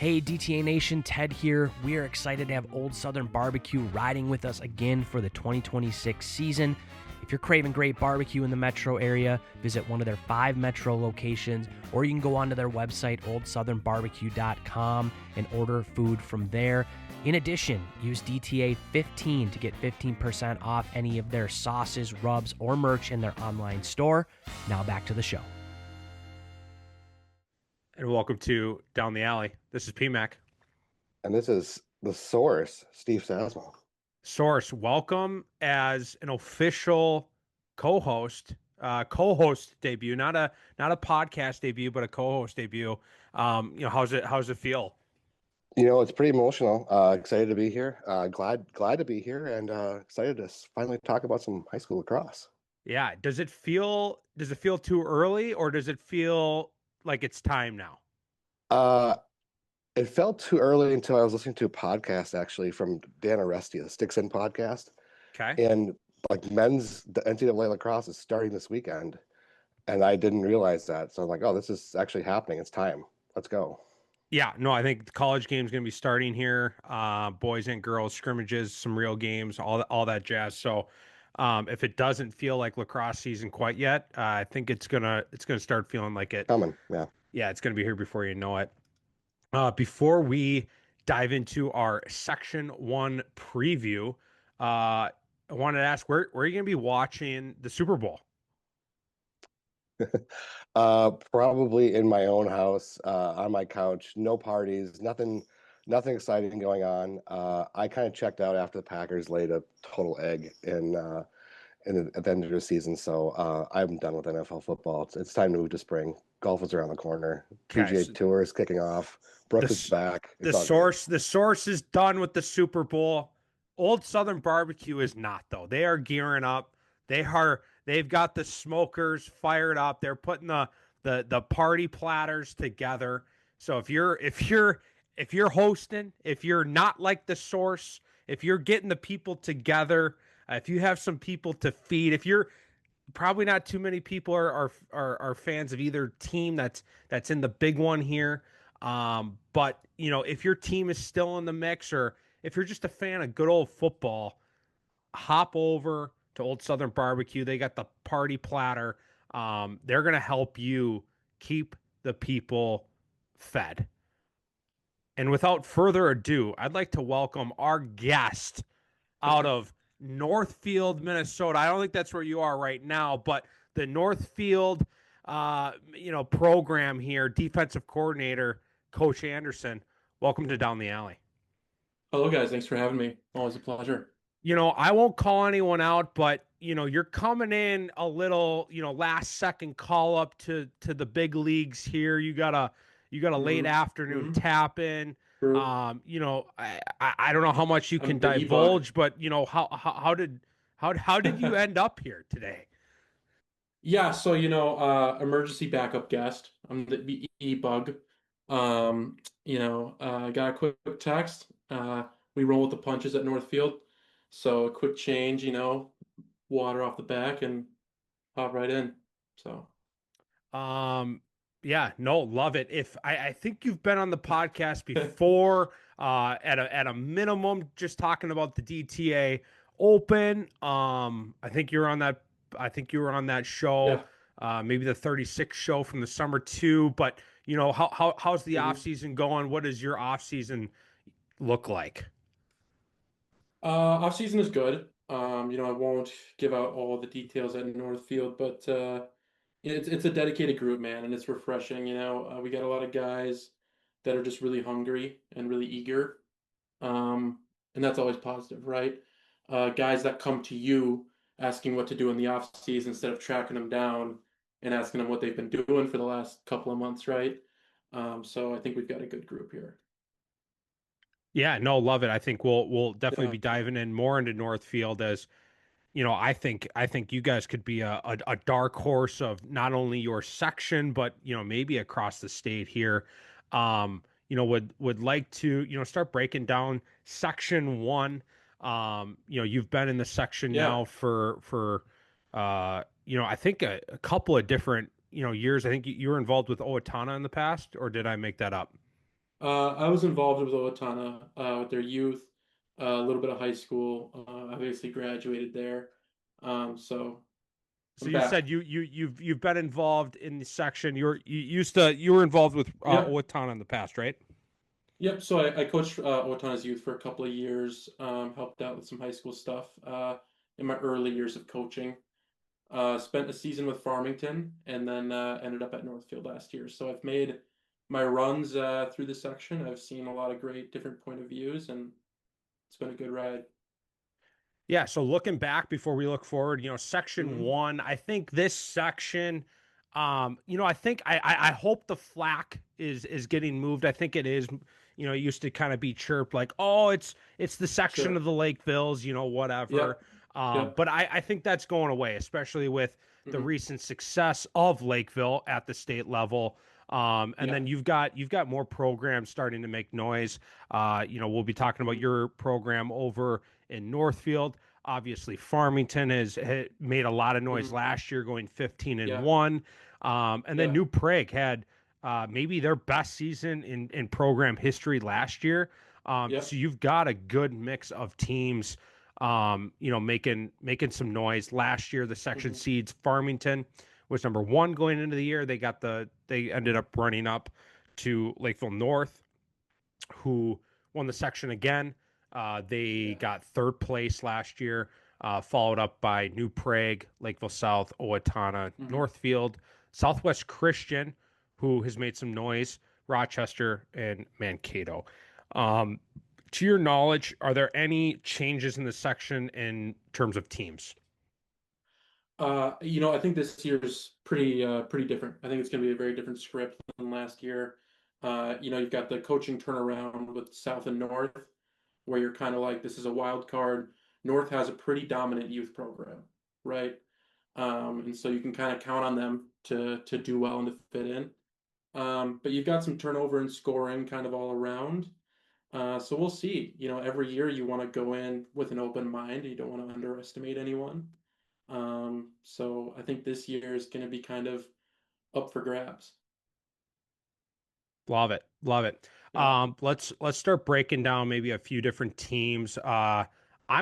Hey DTA Nation, Ted here. We are excited to have Old Southern Barbecue riding with us again for the 2026 season. If you're craving great barbecue in the metro area, visit one of their 5 metro locations, or you can go onto their website, oldsouthernbarbecue.com, and order food from there. In addition, use DTA15 to get 15% off any of their sauces, rubs, or merch in their online store. Now back to the show. And welcome to Down the Alley. This is PMAC. And this is the Source, Steve Sasmo. Source, welcome as an official co-host debut, not a podcast debut, but a co-host debut. How's it feel? It's pretty emotional. Excited to be here. Glad to be here, and excited to finally talk about some high school lacrosse. Yeah. Does it feel too early, or does it feel like it's time now? It felt too early until I was listening to a podcast actually from Dan Aresti, the Sticks In podcast. Okay. And like men's the NCAA lacrosse is starting this weekend, and I didn't realize that. So I'm like, oh, this is actually happening. It's time. Let's go. Yeah, no, I think the college game's going to be starting here. Boys and girls scrimmages, some real games, all that jazz. So, if it doesn't feel like lacrosse season quite yet, I think it's gonna start feeling like it. Coming, yeah. Yeah, it's gonna be here before you know it. Before we dive into our Section 1 preview, I wanted to ask where are you going to be watching the Super Bowl? Probably in my own house, on my couch. No parties, nothing exciting going on. I kind of checked out after the Packers laid a total egg at the end of the season, so I'm done with NFL football. It's time to move to spring. Golf is around the corner. PGA Tour is kicking off. Brooke is back. The source is done with the Super Bowl. Old Southern Barbecue is not, though. They are gearing up. They've got the smokers fired up. They're putting the party platters together. So if you're hosting, if you're not like the Source, if you're getting the people together, if you have some people to feed, if you're probably not too many people are fans of either team that's in the big one here. But if your team is still in the mix, or if you're just a fan of good old football, hop over to Old Southern Barbecue. They got the party platter. They're going to help you keep the people fed. And without further ado, I'd like to welcome our guest out of Northfield, Minnesota. I don't think that's where you are right now, but the Northfield, program here, defensive coordinator, Coach Anderson. Welcome to Down the Alley. Hello, guys. Thanks for having me. Always a pleasure. I won't call anyone out, but, you're coming in a little, last second call up to the big leagues here. You got a late afternoon tap in. I don't know how much you can divulge, but how did you end up here today? Yeah, so emergency backup guest. I'm the e-bug. Got a quick text. We roll with the punches at Northfield. So a quick change, water off the back and hop right in. So yeah, no, love it. If I think you've been on the podcast before, at a minimum, just talking about the DTA Open. I think you were on that show, maybe the 36 show from the summer too. But how's the off season going? What does your off season look like? Off season is good. I won't give out all the details at Northfield, but it's a dedicated group, man, and it's refreshing. We got a lot of guys that are just really hungry and really eager, and that's always positive, right? Guys that come to you asking what to do in the off season instead of tracking them down and asking them what they've been doing for the last couple of months, right? So I think we've got a good group here. Yeah, no, love it. I think we'll definitely be diving in more into Northfield, as I think you guys could be a dark horse of not only your section, but maybe across the state here. Would like to start breaking down Section 1. You've been in the section now for I think a couple of different years. I think you were involved with Owatonna in the past, or did I make that up? I was involved with Owatonna with their youth, a little bit of high school. I basically graduated there, so So I'm you back. said you've been involved in the section. You were involved with Yep, Owatonna in the past, right? yep. So I coached Owatonna's youth for a couple of years, helped out with some high school stuff in my early years of coaching. Spent a season with Farmington and then ended up at Northfield last year. So I've made my runs through the section. I've seen a lot of great different point of views, and it's been a good ride. Yeah, so looking back before we look forward, section Hmm. one, I think this section, I think I hope the flag is getting moved. I think it is. It used to kind of be chirped like, oh, it's the section of Sure. the Lakevilles, whatever. Yep. Yep. But I think that's going away, especially with the Hmm. recent success of Lakeville at the state level. And Yeah. then you've got more programs starting to make noise. We'll be talking about Hmm. your program over in Northfield. Obviously, Farmington has made a lot of noise Hmm. last year, going 15 and Yeah. 1. And then Yeah. New Prague had maybe their best season in program history last year. So Yep. you've got a good mix of teams, making some noise. Last year, the section Hmm. seeds Farmington was number one going into the year. They ended up running up to Lakeville North, who won the section again. They Yeah. got third place last year, followed up by New Prague, Lakeville South, Owatonna, Hmm. Northfield, Southwest Christian, who has made some noise, Rochester, and Mankato. Um, to your knowledge, are there any changes in the section in terms of teams? I think this year's pretty different. I think it's going to be a very different script than last year. You've got the coaching turnaround with South and North, where you're kind of like, this is a wild card. North has a pretty dominant youth program, right? And so you can kind of count on them to do well and to fit in. But you've got some turnover and scoring kind of all around. So we'll see. Every year you want to go in with an open mind. You don't want to underestimate anyone. So I think this year is going to be kind of up for grabs. Love it. Love it. Yeah, Let's start breaking down maybe a few different teams. I'm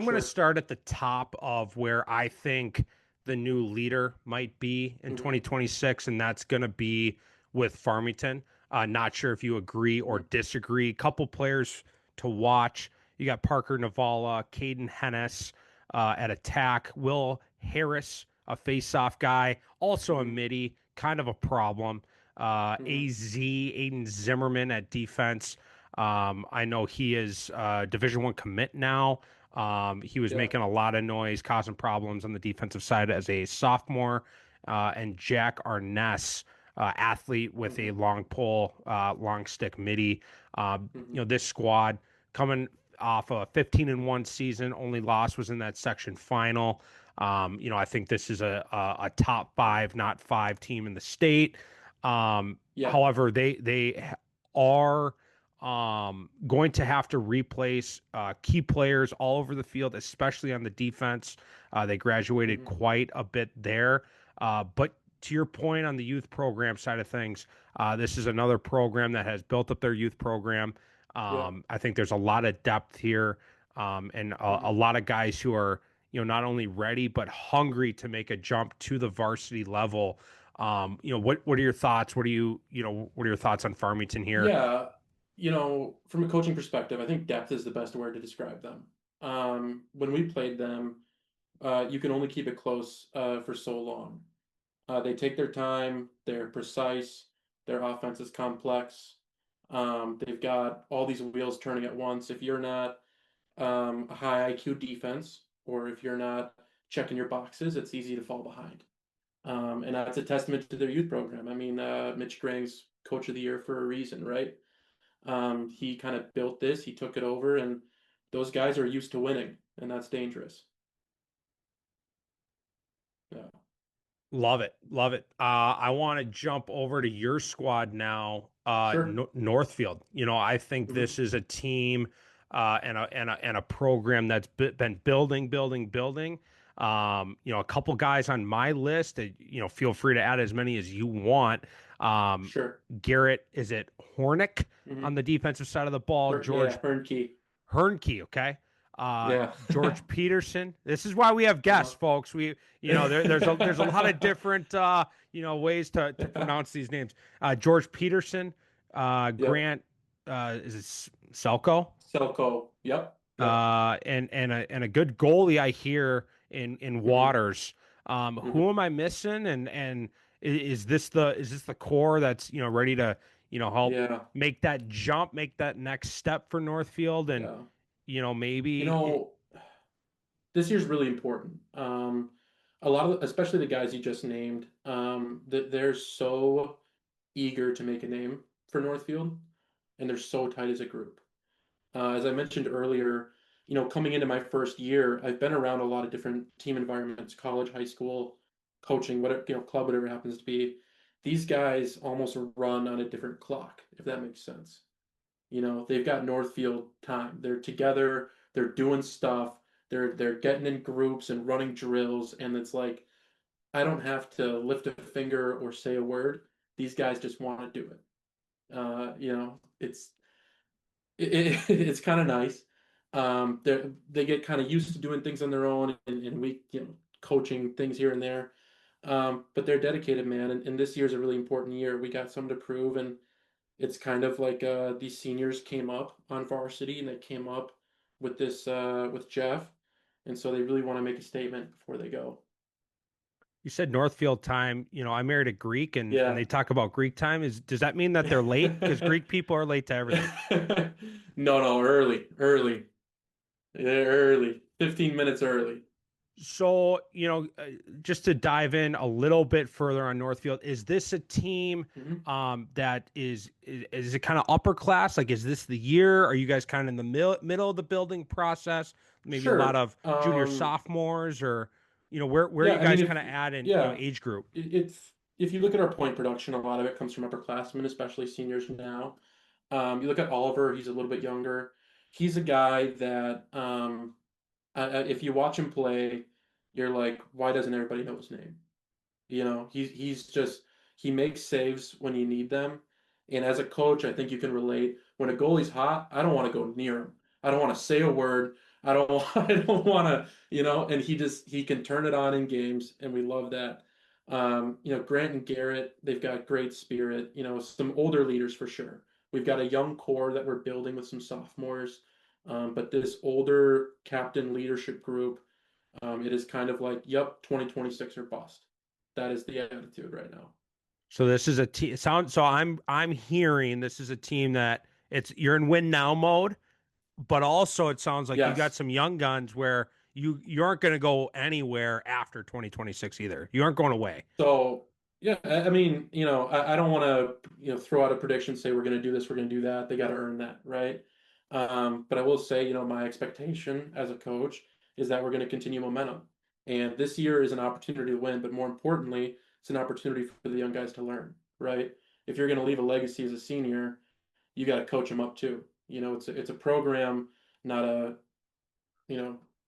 going to sure. start at the top of where I think the new leader might be in Hmm. 2026, and that's going to be with Farmington. Not sure if you agree or Hmm. disagree. Couple players to watch. You got Parker Navala, Caden Hennis at attack, Will Harris, a face-off guy, also a Hmm. midi, kind of a problem. Hmm. AZ Aiden Zimmerman at defense. I know he is Division One commit now. He was Yeah. making a lot of noise, causing problems on the defensive side as a sophomore. And Jack Arness, athlete with a Hmm. long pole, long stick midi. Hmm. This squad coming off a 15 and 1 season, only loss was in that section final. I think this is a top five, not five team in the state. Yeah. However, they are going to have to replace key players all over the field, especially on the defense. They graduated Hmm. quite a bit there. But to your point on the youth program side of things, this is another program that has built up their youth program. Yeah. I think there's a lot of depth here, and a Hmm. lot of guys who are not only ready but hungry to make a jump to the varsity level. What are your thoughts? What are your thoughts on Farmington here? Yeah. From a coaching perspective, I think depth is the best word to describe them. When we played them, you can only keep it close for so long. They take their time, they're precise, their offense is complex. They've got all these wheels turning at once. If you're not a high IQ defense, or if you're not checking your boxes, it's easy to fall behind. And that's a testament to their youth program. I mean, Mitch Grang's coach of the year for a reason, right? He kind of built this, he took it over, and those guys are used to winning, and that's dangerous. Yeah, Love it, love it. I want to jump over to your squad now, sure. Northfield. I think Hmm. this is a team and a program that's been building, building, building. A couple guys on my list. Feel free to add as many as you want. Sure. Garrett, is it Hornick Hmm. on the defensive side of the ball? Yeah, George Hernkey. Hernkey, okay. Yeah. George Peterson. This is why we have guests, Uh-huh. folks. There's a lot of different ways to pronounce these names. George Peterson, Yep. Grant, is it Selko? Selco. Yep. Yep. And a good goalie I hear in Hmm. Waters. Hmm. Who am I missing? And is this the core that's ready to help Yeah. make that jump, make that next step for Northfield, and Yeah. You maybe know, this year's really important. A lot of, especially the guys you just named, that they're so eager to make a name for Northfield, and they're so tight as a group. As I mentioned earlier, coming into my first year, I've been around a lot of different team environments, college, high school, coaching, whatever, club, whatever it happens to be. These guys almost run on a different clock, if that makes sense. They've got Northfield time. They're together, they're doing stuff, they're getting in groups and running drills, and it's like I don't have to lift a finger or say a word. These guys just want to do it. It's kind of nice. They get kind of used to doing things on their own, and we coaching things here and there. But they're dedicated, man, and this year's a really important year. We got something to prove, and it's kind of like these seniors came up on varsity, and they came up with this with Jeff, and so they really want to make a statement before they go. you said Northfield time. I married a Greek, and Yeah. they talk about Greek time. Does that mean that they're late? Because Greek people are late to everything. No, early, early, yeah, early, 15 minutes early. So, just to dive in a little bit further on Northfield, is this a team Hmm. that is it kind of upper class? Like, is this the year? Are you guys kind of in the middle of the building process? Maybe a lot Sure. of junior sophomores, or where are Yeah, you I mean, guys kind of at in yeah, age group? if you look at our point production, a lot of it comes from upperclassmen, especially seniors now. You look at Oliver, he's a little bit younger. He's a guy that, if you watch him play, you're like, why doesn't everybody know his name? He's just he makes saves when you need them. And as a coach, I think you can relate. When a goalie's hot, I don't want to go near him. I don't want to say a word. I don't I don't want to, and he can turn it on in games, and we love that. Grant and Garrett, they've got great spirit, some older leaders for sure. We've got a young core that we're building with some sophomores. But this older captain leadership group, it is kind of like, yep, 2026 or bust. That is the attitude right now. So this is a team. So I'm hearing this is a team that you're in win now mode, but also it sounds like you got Yes. some young guns where you aren't going to go anywhere after 2026 either. You aren't going away. So yeah, I mean, I don't want to, throw out a prediction, say we're going to do this, we're going to do that. They got to earn that, right? But I will say, my expectation as a coach is that we're going to continue momentum. And this year is an opportunity to win, but more importantly, it's an opportunity for the young guys to learn, right? If you're going to leave a legacy as a senior, you got to coach them up too. It's a program, not a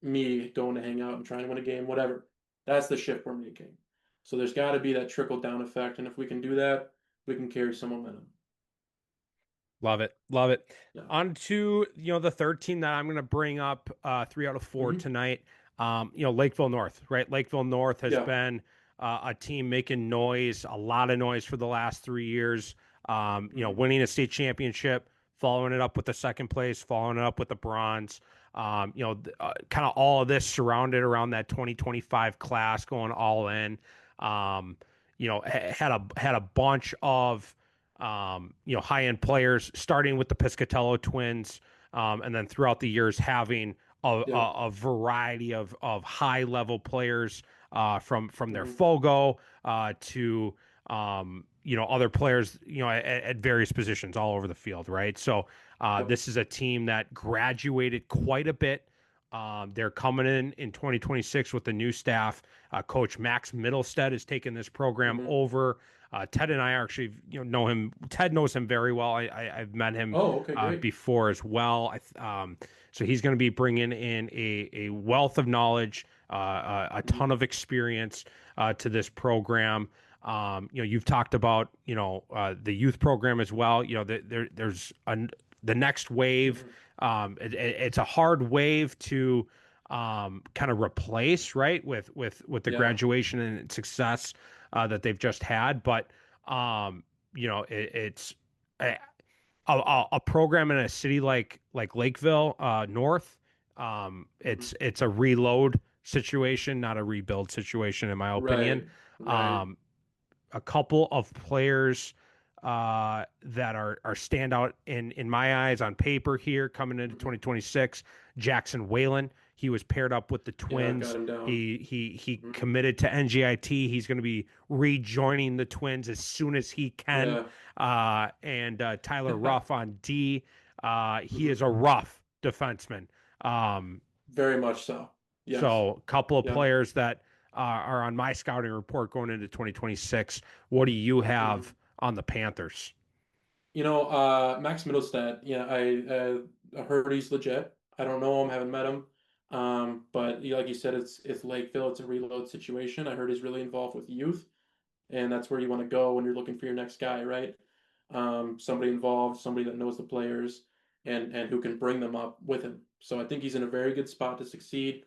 me going to hang out and trying to win a game, whatever. That's the shift we're making. So there's got to be that trickle down effect, and if we can do that, we can carry some momentum. Love it. Love it. Yeah. On to, the third team that I'm going to bring up, 3 out of 4 Hmm. tonight. Lakeville North, right? Lakeville North has Yeah. been a team making noise, a lot of noise for the last 3 years. Hmm. Winning a state championship, following it up with the second place, following it up with the bronze. Kind of all of this surrounded around that 2025 class, going all in. Had a bunch of high end players, starting with the Piscatello twins, and then throughout the years having Yeah. a variety of high level players, from their Hmm. Fogo to other players at various positions all over the field, right? So Yep. this is a team that graduated quite a bit. They're coming in 2026 with the new staff. Coach Max Middlestead has taken this program Hmm. over. Ted and I actually, know him. Ted knows him very well. I've met him Oh, okay, great. before as well. So he's going to be bringing in a wealth of knowledge, a ton Hmm. of experience to this program. You've talked about, the youth program as well. There's the next wave. It's a hard wave to kind of replace, right, with the Yeah. graduation and success that they've just had. But it's a, a program in a city like Lakeville North. It's a reload situation, not a rebuild situation, in my opinion. Right. Right. Um, a couple of players that are standout in my eyes on paper here coming into 2026. Jackson Whalen, he was paired up with the Yeah, I've Twins. got him down. He committed to NJIT. He's going to be rejoining the Twins as soon as he can. Yeah. And Tyler Ruff on D. He is a rough defenseman. Very much so. Yes. So a couple of Yeah. players that are on my scouting report going into 2026. What do you Mhm. have on the Panthers? Max Middlestat, yeah, I heard he's legit. I don't know him, haven't met him. But like you said, it's Lakeville, it's a reload situation. I heard he's really involved with youth, and that's where you want to go when you're looking for your next guy, right? Somebody involved, somebody that knows the players and who can bring them up with him. So I think he's in a very good spot to succeed.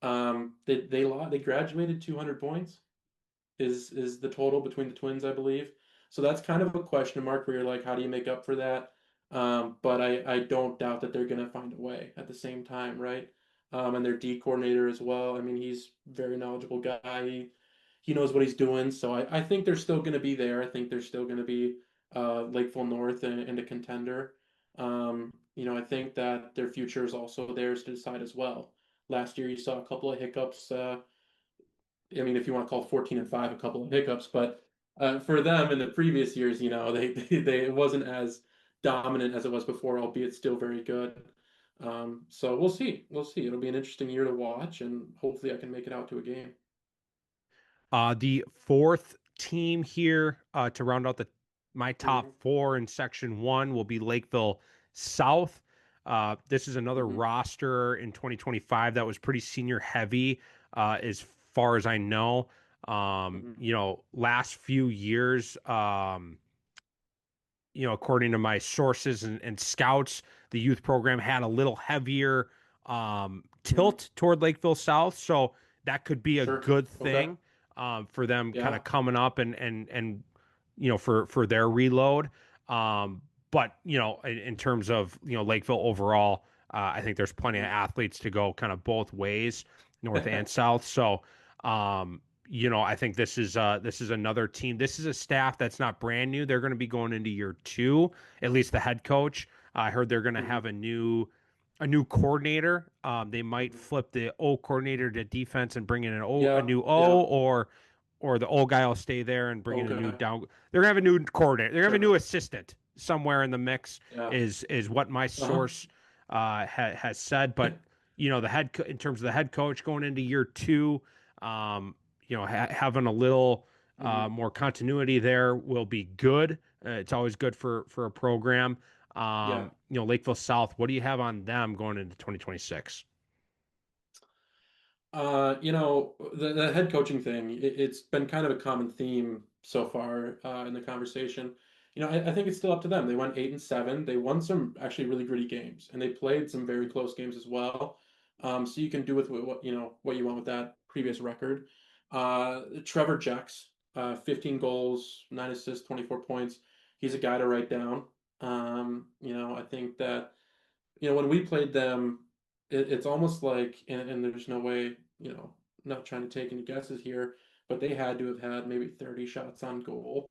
They graduated 200 points is the total between the Twins, I believe. So that's kind of a question mark where you're like, how do you make up for that? But I don't doubt that they're going to find a way at the same time, right? And their D coordinator as well. I mean, he's a very knowledgeable guy. He knows what he's doing. So I think they're still going to be there. I think they're still going to be Lakeville North and a contender. I think that their future is also theirs to decide as well. Last year, you saw a couple of hiccups. I mean, if you want to call 14-5 a couple of hiccups, but for them in the previous years, they it wasn't as dominant as it was before, albeit still very good. So we'll see. We'll see. It'll be an interesting year to watch, and hopefully I can make it out to a game. The fourth team here to round out my top Hmm. four in Section 1 will be Lakeville South. This is another Hmm. roster in 2025 that was pretty senior heavy, as far as I know. Hmm. Last few years, according to my sources and scouts, the youth program had a little heavier Hmm. tilt toward Lakeville South. So that could be a Sure. good Okay. thing for them kind Yeah. of coming up and for their reload. But in terms of Lakeville overall, I think there's plenty of Hmm. athletes to go kind of both ways, north and south. So I think this is another team. This is a staff that's not brand new. They're going to be going into year two, at least the head coach. I heard they're going to Hmm. have a new coordinator. They might Hmm. flip the O coordinator to defense and bring in a Yeah. new O, Yeah. or the old guy will stay there and bring in a new Okay. down. They're gonna have a new coordinator. They're gonna have a new Sure. assistant somewhere in the mix. Yeah. Is what my Uh-huh. source has said. But in terms of the head coach going into year two, having a little Hmm. more continuity there will be good. It's always good for a program. Yeah. Lakeville South. What do you have on them going into 2026? The head coaching thing, it's been kind of a common theme so far in the conversation. I think it's still up to them. They went 8-7. They won some actually really gritty games, and they played some very close games as well. So you can do with what you want with that previous record. Trevor Jacks, 15 goals, 9 assists, 24 points. He's a guy to write down. I think that when we played them, it's almost like, and there's no way, not trying to take any guesses here, but they had to have had maybe 30 shots on goal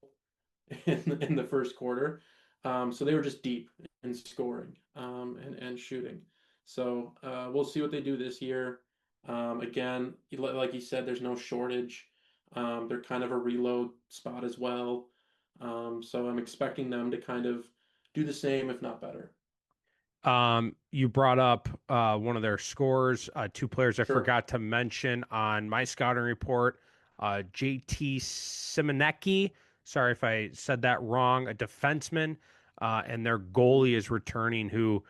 in the first quarter. So they were just deep in scoring and shooting. So we'll see what they do this year. Again, like you said, there's no shortage. They're kind of a reload spot as well. So I'm expecting them to kind of do the same, if not better. You brought up one of their scores, two players I Sure. forgot to mention on my scouting report. JT Simonecki, sorry if I said that wrong, a defenseman, and their Mhm. goalie is returning, who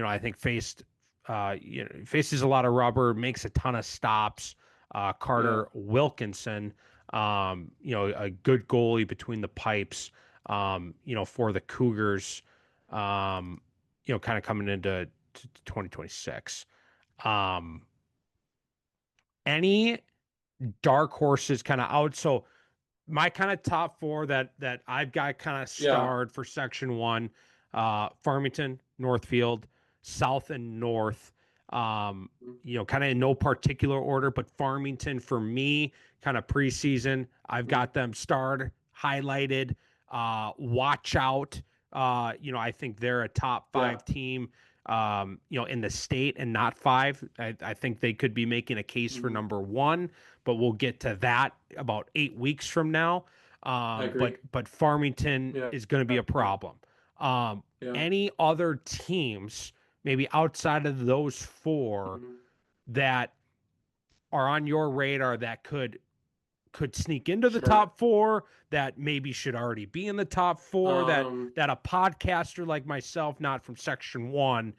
I think faces a lot of rubber, makes a ton of stops. Yeah. Carter Wilkinson. A good goalie between the pipes, for the Cougars, kind of coming into 2026. Any dark horses kind of out? So my kind of top four that I've got kind of Yeah. starred for Section 1, Farmington, Northfield, South and North. Kind of in no particular order, but Farmington for me, kind of preseason, I've got them starred, highlighted, watch out. I think they're a top Yeah. 5 team, in the state and not 5. I think they could be making a case for number 1, but we'll get to that about 8 weeks from now. I agree. But Farmington Yeah. is going to be a problem. Yeah. Any other teams, maybe outside of those 4, Mhm. that are on your radar that could sneak into the Sure. top 4, that maybe should already be in the top 4, that Um, a podcaster like myself, not from Section 1,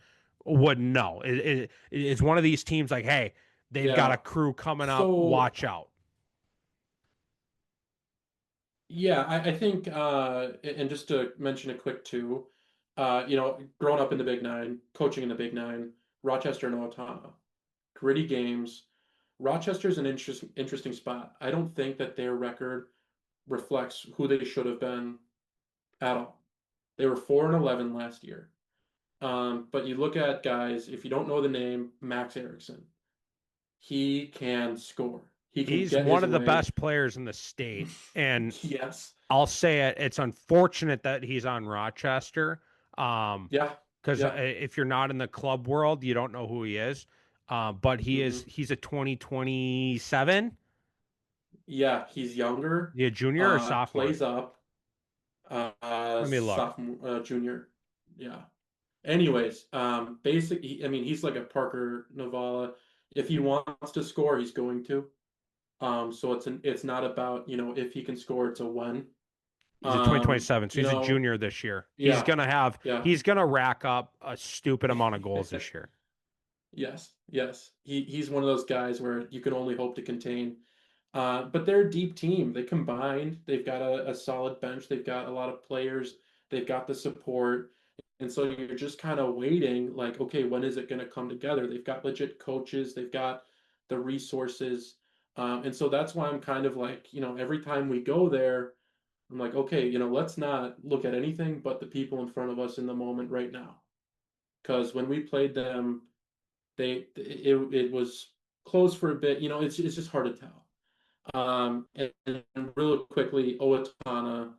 wouldn't know? It's one of these teams like, hey, they've got a yeah. crew coming up, So watch out. yeah, I think and just to mention a quick too, growing up in the Big Nine, coaching in the Big Nine, Rochester and Owatonna, gritty games. Rochester's an interesting spot. I don't think that their record reflects who they should have been at all. They were 4-11 last year. But you look at guys, if you don't know the name, Max Erickson, he can score. He can He's get one his of the way. best players in the state, and Yes. I'll say it. It's unfortunate that he's on Rochester, Yeah. because Yeah. if you're not in the club world, you don't know who he is. But hmm he's a 2027, Yeah, he's younger. yeah, junior or sophomore. Plays up. Let me look. Sophomore, junior. Yeah. Anyways, I mean, he's like a Parker Navala. If he wants to score, he's going to. So it's not about, if he can score, it's a when. He's a 2027, so You he's a know, junior this year. yeah, yeah. He's gonna rack up a stupid amount of goals this year. Yes, yes. He's one of those guys where you can only hope to contain. But they're a deep team. They combined. They've got a solid bench. They've got a lot of players. They've got the support. And so you're just kind of waiting, like, okay, when is it going to come together? They've got legit coaches. They've got the resources. And so that's why I'm kind of like, every time we go there, I'm like, okay, let's not look at anything but the people in front of us in the moment right now. Because when we played them, it was close for a bit. It's just hard to tell. And real quickly, Owatonna,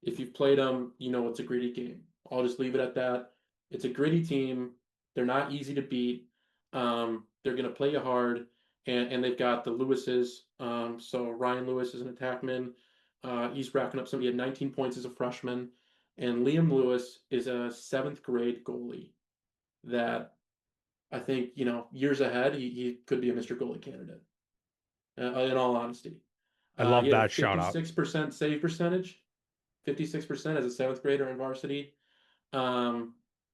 if you've played them, it's a gritty game. I'll just leave it at that. It's a gritty team. They're not easy to beat. They're going to play you hard, and they've got the Lewises. So Ryan Lewis is an attackman. He's racking up he had 19 points as a freshman, and Liam Lewis is a 7th grade goalie that I think, years ahead, he could be a Mr. Goalie candidate, in all honesty. I love He had a that shout out. 56% save percentage, 56% as a 7th grader in varsity.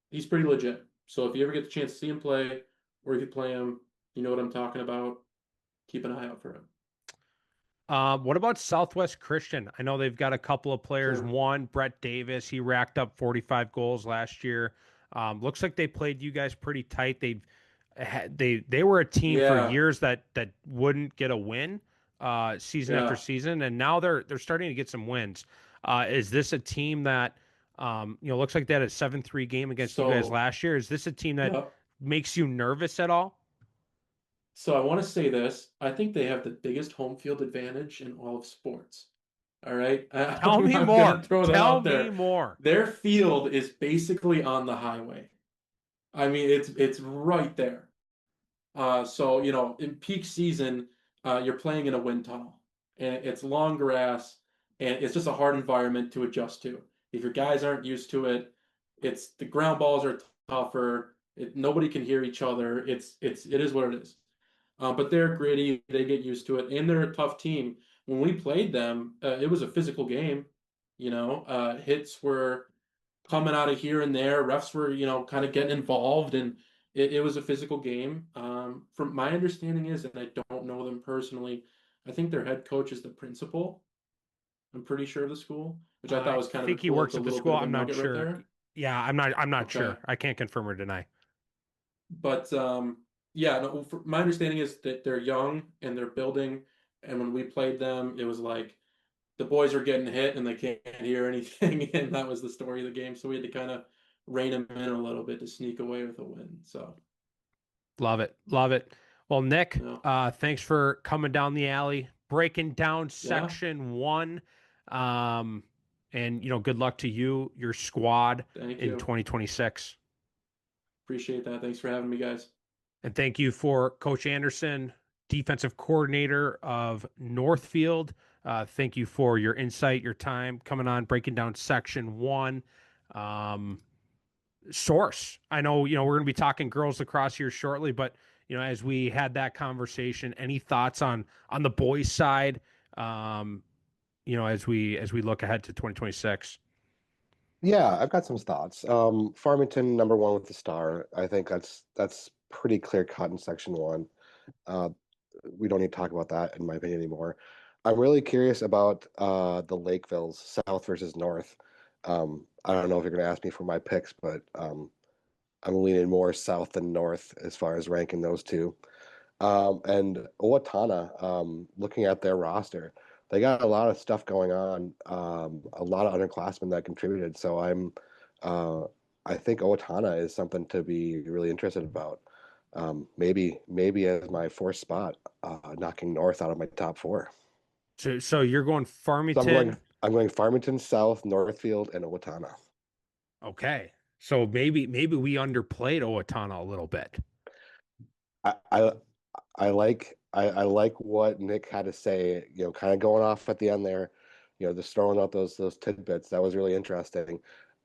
He's pretty legit. So if you ever get the chance to see him play, or if you play him, you know what I'm talking about. Keep an eye out for him. What about Southwest Christian? I know they've got a couple of players. Sure. One, Brett Davis, he racked up 45 goals last year. Looks like they played you guys pretty tight. They were a team for Yeah. years that wouldn't get a win, season after Yeah. season, and now they're starting to get some wins. Is this a team that looks like they had a 7-3 game against you guys So, last year? Is this a team that yeah. makes you nervous at all? So I want to say this. I think they have the biggest home field advantage in all of sports. All right. Tell me I'm more. gonna throw that Tell out me there. more. Their field is basically on the highway. I mean, it's right there. So in peak season, you're playing in a wind tunnel, and it's long grass, and it's just a hard environment to adjust to. If your guys aren't used to it, it's the ground balls are tougher. Nobody can hear each other. It is what it is. But they're gritty. They get used to it, and they're a tough team. When we played them, it was a physical game. Hits were coming out of here and there. Refs were, kind of getting involved, and it was a physical game. From my understanding is, and I don't know them personally, I think their head coach is the principal. I'm pretty sure of the school, which I thought I was kind of a think he cool. works It's a at the little school. bit of a I'm not nugget right sure. there. Yeah, I'm not Okay. sure. I can't confirm or deny. But yeah, no, my understanding is that they're young and they're building. And when we played them, it was like the boys are getting hit and they can't hear anything, and that was the story of the game. So we had to kind of rein them in a little bit to sneak away with a win. So Love it. Love it. Well, Nick, yeah, thanks for coming down the alley, breaking down yeah, section one. Um, and good luck to you, your squad thank in you, 2026. appreciate that. Thanks for having me, guys. And thank you for Coach Anderson, defensive coordinator of Northfield. Thank you for your insight, your time coming on, breaking down section one. Source. I know, we're going to be talking girls lacrosse here shortly, but as we had that conversation, any thoughts on the boys side, as we look ahead to 2026? Yeah, I've got some thoughts. Farmington number one with the star. I think that's pretty clear cut in section one. Uh, we don't need to talk about that in my opinion anymore. I'm really curious about the Lakevilles, South versus North. I don't know if you're going to ask me for my picks, but I'm leaning more South than North as far as ranking those two. And Owatonna, looking at their roster, they got a lot of stuff going on, a lot of underclassmen that contributed. So uh, I think Owatonna is something to be really interested about. Maybe as my fourth spot, knocking North out of my top four. So you're going So Farmington. I'm going Farmington, South, Northfield, and Owatonna. Okay. So maybe we underplayed Owatonna a little bit. I, I I like what Nick had to say, kind of going off at the end there, just throwing out those tidbits. That was really interesting.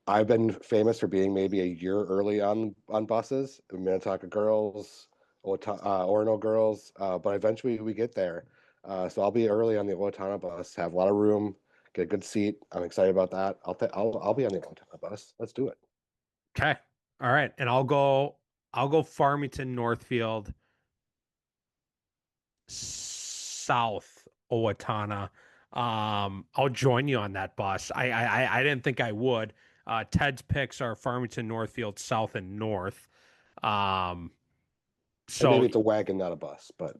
I've been famous for being maybe a year early on buses, Minnetonka girls, Orono girls, but eventually we get there. So I'll be early on the Owatonna bus, have a lot of room, get a good seat. I'm excited about that. I'll be on the Owatonna bus. Let's do it. Okay. All right. And I'll go Farmington, Northfield, South, Owatonna. I'll join you on that bus. I didn't think I would. Ted's picks are Farmington, Northfield, South, and North. Um, And so maybe it's a wagon, not a bus, but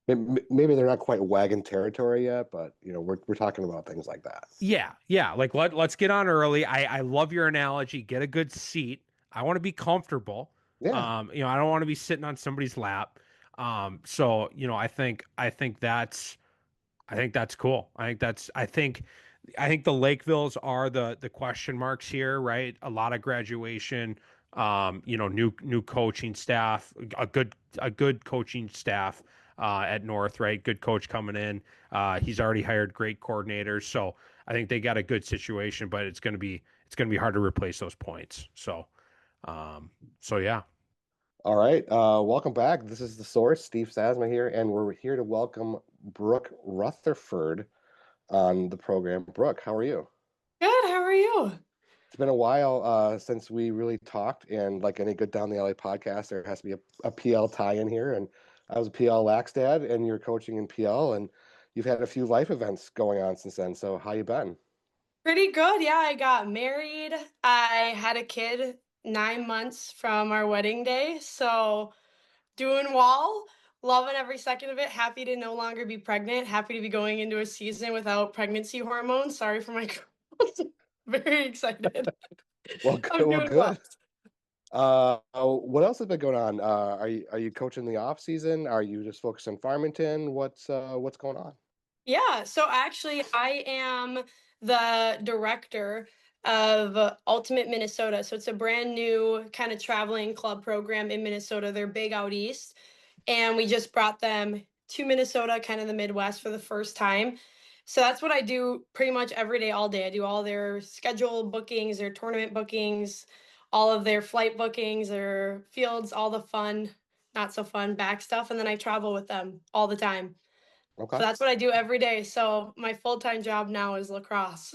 maybe they're not quite wagon territory yet, but we're talking about things like that. yeah. Like let's get on early. I love your analogy. Get a good seat. I want to be comfortable. Yeah. I don't want to be sitting on somebody's lap. So I think that's cool. I think the Lakevilles are the question marks here, right? A lot of graduation, new coaching staff, a good coaching staff at North, right? Good coach coming in. He's already hired great coordinators, so I think they got a good situation, but it's gonna be hard to replace those points. So yeah. All right. Welcome back. This is the source, Steve Sasma here, and we're here to welcome Brooke Rutherford on the program. Brooke, how are you? Good, how are you? It's been a while since we really talked, and like any good Down the Alley podcast, there has to be a PL tie-in here. And I was a PL lax dad, and you're coaching in PL, and you've had a few life events going on since then. So how you been? Pretty good. Yeah, I got married. I had a kid 9 months from our wedding day. So doing well, loving every second of it. Happy to no longer be pregnant. Happy to be going into a season without pregnancy hormones. Sorry for my girls. Very excited. Well, good. I'm Well, doing well. good. What else has been going on? Are you coaching the off season? Are you just focused on Farmington? What's going on? Yeah, so actually, I am the director of Ultimate Minnesota. So it's a brand new kind of traveling club program in Minnesota. They're big out east. And we just brought them to Minnesota, kind of the Midwest for the first time. So that's what I do pretty much every day, all day. I do all their schedule bookings, their tournament bookings, all of their flight bookings, their fields, all the fun, not so fun back stuff. And then I travel with them all the time. Okay. So that's what I do every day. So my full-time job now is lacrosse.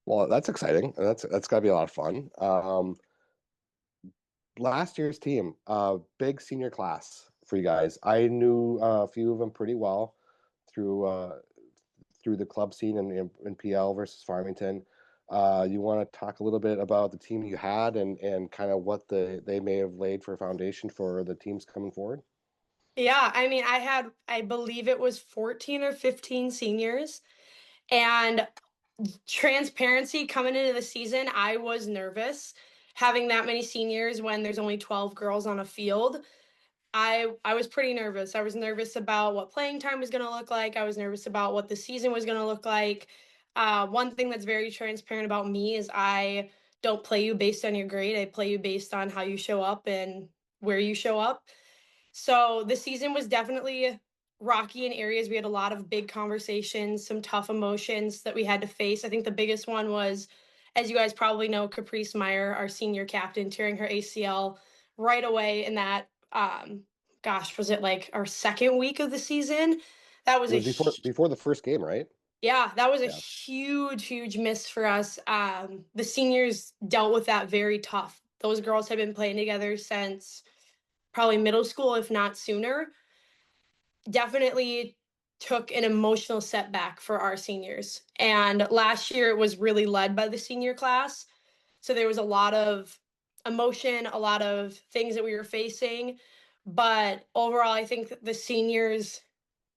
Well, that's exciting. That's got to be a lot of fun. Last year's team, big senior class for you guys. I knew a few of them pretty well. through the club scene in PL versus Farmington. You want to talk a little bit about the team you had and kind of what they may have laid for a foundation for the teams coming forward? Yeah, I mean, I believe it was 14 or 15 seniors. And transparency coming into the season, I was nervous having that many seniors when there's only 12 girls on a field. I was pretty nervous. I was nervous about what playing time was going to look like. I was nervous about what the season was going to look like. One thing that's very transparent about me is I don't play you based on your grade. I play you based on how you show up and where you show up. So the season was definitely rocky in areas. We had a lot of big conversations, some tough emotions that we had to face. I think the biggest one was, as you guys probably know, Caprice Meyer, our senior captain, tearing her ACL right away in that, gosh, was it like our second week of the season? That was It was before the first game, right? yeah, that was a Yeah. huge miss for us. The seniors dealt with that very tough. Those girls had been playing together since probably middle school, if not sooner. Definitely took an emotional setback for our seniors. And last year it was really led by the senior class. So there was a lot of emotion, a lot of things that we were facing. But overall, I think the seniors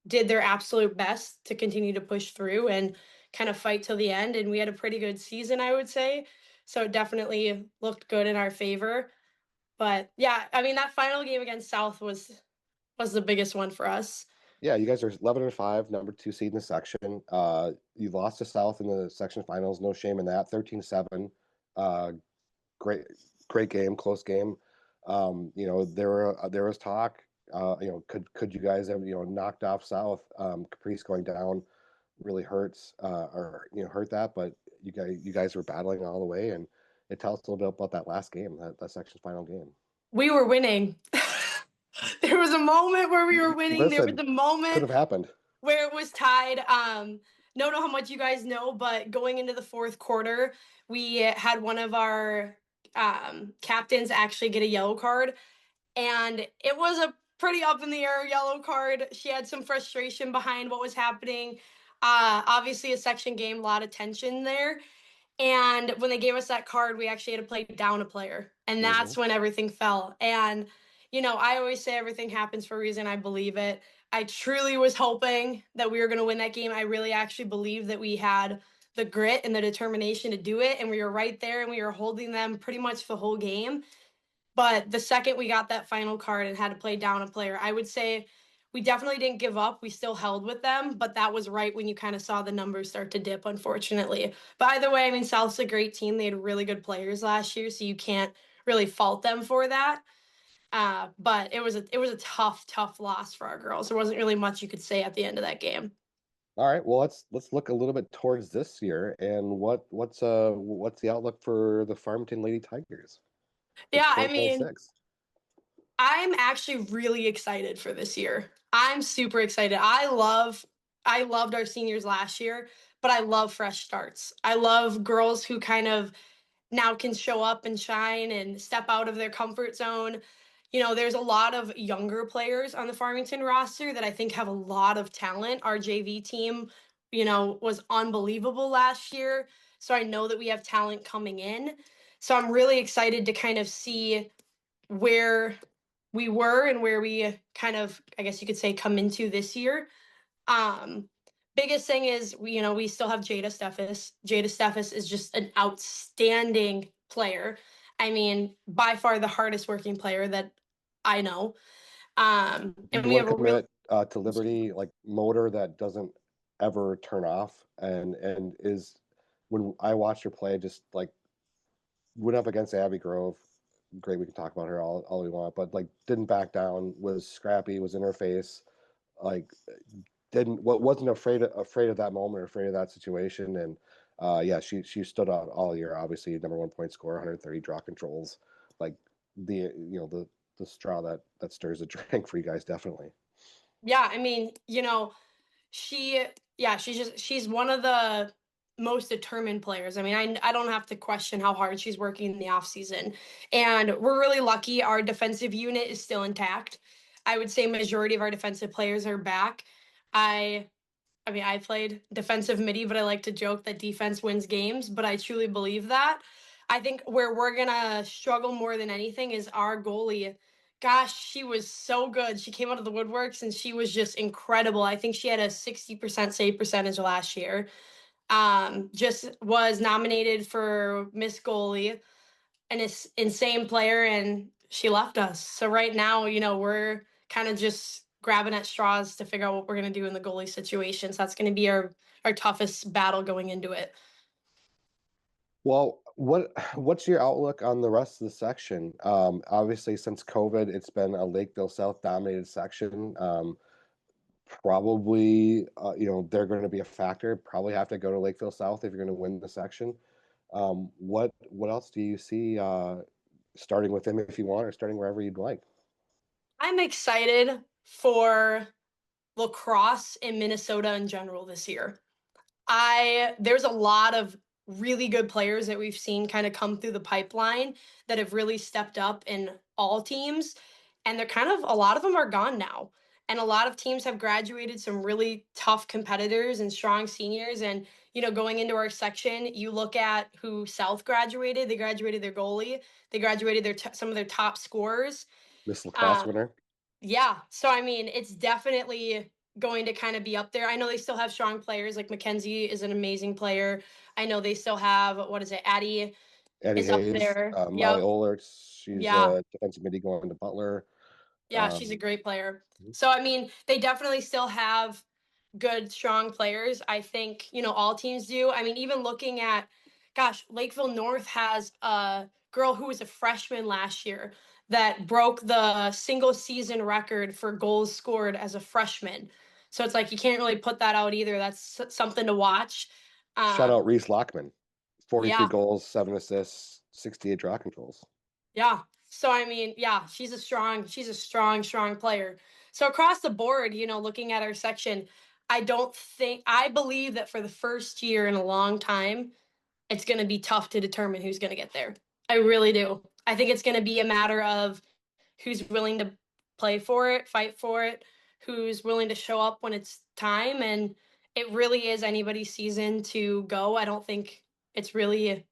did their absolute best to continue to push through and kind of fight till the end. And we had a pretty good season, I would say. So it definitely looked good in our favor. But yeah, I mean, that final game against South was the biggest one for us. Yeah, you guys are 11-5, number 2 seed in the section. You lost to South in the section finals. No shame in that. 13-7. Great, great game, close game. There was talk. Could you guys have knocked off South? Caprice going down really hurts, hurt that. But you guys were battling all the way, and it tells us a little bit about that last game, that section final game. We were winning. There was a moment where we were winning. There was Listen, a moment could have happened where it was tied. Don't know how much you guys know, but going into the fourth quarter, we had one of our captains actually get a yellow card, and it was a pretty up in the air yellow card. She had some frustration behind what was happening. Obviously, a section game, a lot of tension there. And when they gave us that card, we actually had to play down a player. And that's when everything fell. And, I always say everything happens for a reason. I believe it. I truly was hoping that we were going to win that game. I really actually believed that we had the grit and the determination to do it. And we were right there and we were holding them pretty much the whole game. But the second we got that final card and had to play down a player, I would say we definitely didn't give up. We still held with them, but that was right when you kind of saw the numbers start to dip, unfortunately. But either way, I mean, South's a great team. They had really good players last year, so you can't really fault them for that. But it was a tough loss for our girls. There wasn't really much you could say at the end of that game. All right, well let's look a little bit towards this year and what's the outlook for the Farmington Lady Tigers? Yeah, I mean, I'm actually really excited for this year. I'm super excited. I loved our seniors last year, but I love fresh starts. I love girls who kind of now can show up and shine and step out of their comfort zone. There's a lot of younger players on the Farmington roster that I think have a lot of talent. Our JV team, was unbelievable last year. So I know that we have talent coming in. So I'm really excited to kind of see where we were and where we kind of, I guess you could say, come into this year. Biggest thing is, we still have Jada Steffes. Jada Steffes is just an outstanding player. I mean, by far the hardest working player that I know. And we have a real to Liberty, like motor that doesn't ever turn off and is, when I watch her play, just like went up against Abby Grove. Great, we can talk about her all we want, but like didn't back down, was scrappy, was in her face, like wasn't afraid of that moment, afraid of that situation. And she stood out all year. Obviously number 1 point scorer, 130 draw controls, like the straw that stirs the drink for you guys, definitely. Yeah, I mean, she's one of the most determined players. I mean, I don't have to question how hard she's working in the off season. And we're really lucky our defensive unit is still intact. I would say majority of our defensive players are back. I I mean, I played defensive midi, but I like to joke that defense wins games, but I truly believe that. I think where we're going to struggle more than anything is our goalie. Gosh, she was so good. She came out of the woodworks and she was just incredible. I think she had a 60% save percentage last year. Just was nominated for Miss Goalie, an insane player, and she left us. So right now, we're kind of just grabbing at straws to figure out what we're going to do in the goalie situations. That's going to be our toughest battle going into it. Well, what's your outlook on the rest of the section? Obviously, since COVID, it's been a Lakeville South dominated section. Probably, they're going to be a factor. Probably have to go to Lakeville South if you're going to win the section. What else do you see starting with them if you want, or starting wherever you'd like? I'm excited for lacrosse in Minnesota in general this year. There's a lot of really good players that we've seen kind of come through the pipeline that have really stepped up in all teams, and a lot of them are gone now. And a lot of teams have graduated some really tough competitors and strong seniors. And, going into our section, you look at who South graduated. They graduated their goalie. They graduated some of their top scorers. Miss Lacrosse Um, winner. yeah. So, I mean, it's definitely going to kind of be up there. I know they still have strong players. Like Mackenzie is an amazing player. I know they still have, what is it? Addie Eddie is up Hayes, there. Molly Yep. Olerts. She's Yeah. a defensive midi going to Butler. Yeah. She's a great player. Mhm. So, I mean, they definitely still have good, strong players. I think, all teams do. I mean, even looking at, gosh, Lakeville North has a girl who was a freshman last year that broke the single season record for goals scored as a freshman. So it's like you can't really put that out either. That's something to watch. Shout out Reese Lockman, 43 Yeah, goals, 7 assists, 68 draw controls. yeah. So I mean, yeah, she's a strong player. So across the board, looking at our section, I believe that for the first year in a long time, it's going to be tough to determine who's going to get there. I really do. I think it's going to be a matter of who's willing to play for it, fight for it, who's willing to show up when it's time. And it really is anybody's season to go. I don't think it's really,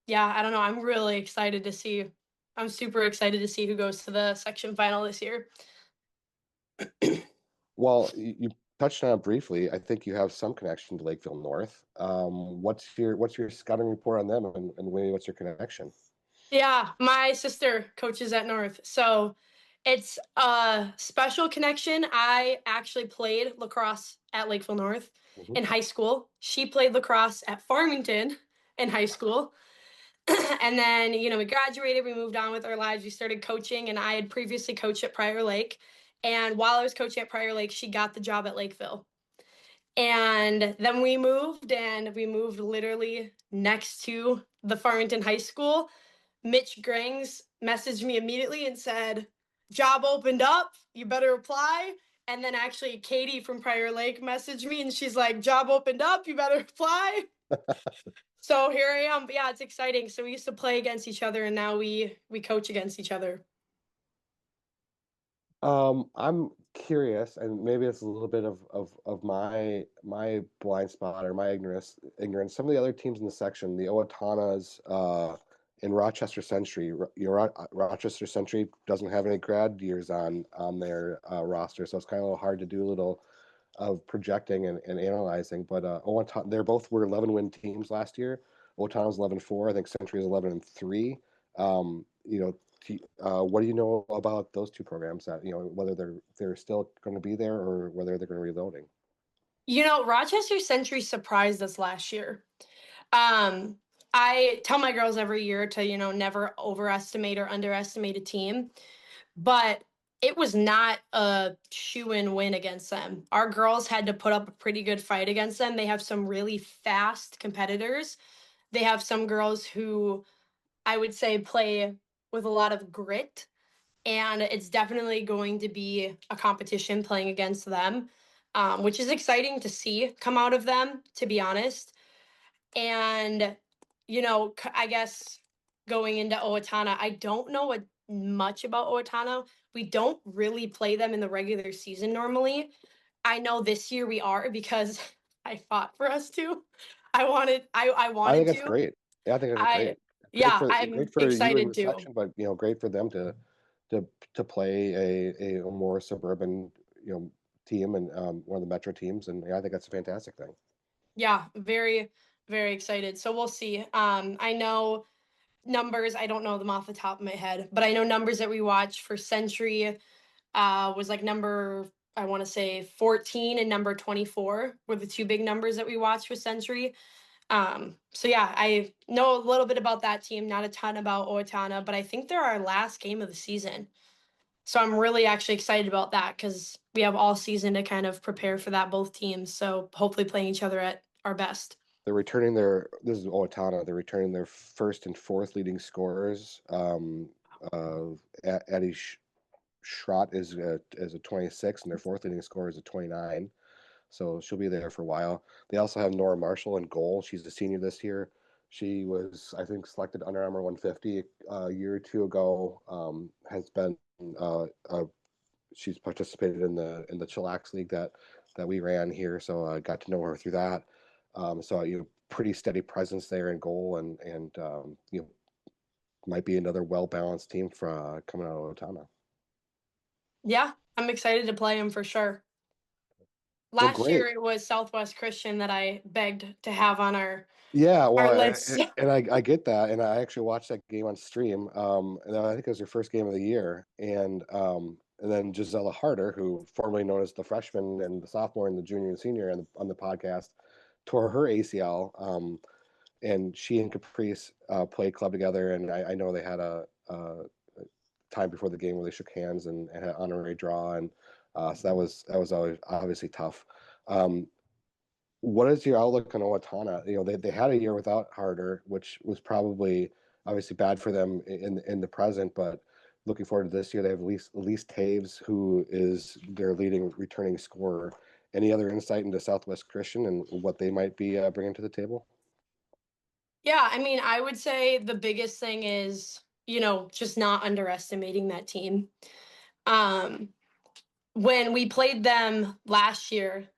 yeah, I don't know. I'm really excited to see. I'm super excited to see who goes to the section final this year. Well, you touched on it briefly. I think you have some connection to Lakeville North. What's your scouting report on them, and maybe what's your connection? Yeah, my sister coaches at North. So it's a special connection. I actually played lacrosse at Lakeville North in high school. She played lacrosse at Farmington in high school. And then, we graduated, we moved on with our lives, we started coaching, and I had previously coached at Prior Lake. And while I was coaching at Prior Lake, she got the job at Lakeville. And then we moved, and we moved literally next to the Farmington High School. Mitch Grangs messaged me immediately and said, job opened up, you better apply. And then actually Katie from Prior Lake messaged me and she's like, job opened up, you better apply. So here I am. But yeah, it's exciting. So we used to play against each other and now we coach against each other. I'm curious, and maybe it's a little bit of my blind spot or my ignorance. Some of the other teams in the section, the Owatannas, in Rochester Century. Rochester Century doesn't have any grad years on their roster, so it's kind of a little hard to do a little of projecting and analyzing. But they're both were 11-win teams last year. Owatanna's 11-4. I think Century is 11-3. What do you know about those two programs? That whether they're still going to be there or whether they're going to be reloading. Rochester Century surprised us last year. I tell my girls every year to, never overestimate or underestimate a team, but it was not a shoo-in win against them. Our girls had to put up a pretty good fight against them. They have some really fast competitors. They have some girls who I would say play with a lot of grit, and it's definitely going to be a competition playing against them, which is exciting to see come out of them, to be honest. And, I guess going into Owatonna, I don't know much about Owatonna. We don't really play them in the regular season normally. I know this year we are because I fought for us to. I wanted I wanted think that's to. great. Yeah, I think that's I great. Yeah, I'm Great for you in excited your to. section, but great for them to to play a more suburban team and one of the metro teams, and I think that's a fantastic thing. Yeah, very, very excited. So we'll see. I know numbers, I don't know them off the top of my head, but I know numbers that we watch for Century was like number, I want to say 14 and number 24 were the two big numbers that we watched with Century. So yeah, I know a little bit about that team, not a ton about Owatonna, but I think they're our last game of the season. So I'm really actually excited about that because we have all season to kind of prepare for that, both teams. So hopefully playing each other at our best. They're returning this is Owatonna. They're returning their first and fourth leading scorers. Addie Schrott is a 26, and their fourth leading scorer is a 29. So she'll be there for a while. They also have Nora Marshall in goal. She's a senior this year. She was, I think, selected Under Armour 150 a year or two ago. Has been she's participated in the Chillax League that we ran here, so I got to know her through that. So pretty steady presence there in goal, and might be another well balanced team for coming out of Otama. Yeah, I'm excited to play them for sure. Well, Last great. year it was Southwest Christian that I begged to have on our list. And I get that, and I actually watched that game on stream. And I think it was her first game of the year, and then Gisela Harder, who formerly known as the freshman and the sophomore and the junior and senior on the podcast, tore her ACL. And she and Caprice played club together, and I know they had a time before the game where they shook hands and had an honorary draw, and so that was always obviously tough. What is your outlook on Owatonna? They had a year without Harder, which was probably obviously bad for them in the present, but looking forward to this year, they have Elise Taves, who is their leading returning scorer. Any other insight into Southwest Christian and what they might be bringing to the table? Yeah, I mean, I would say the biggest thing is, just not underestimating that team. When we played them last year,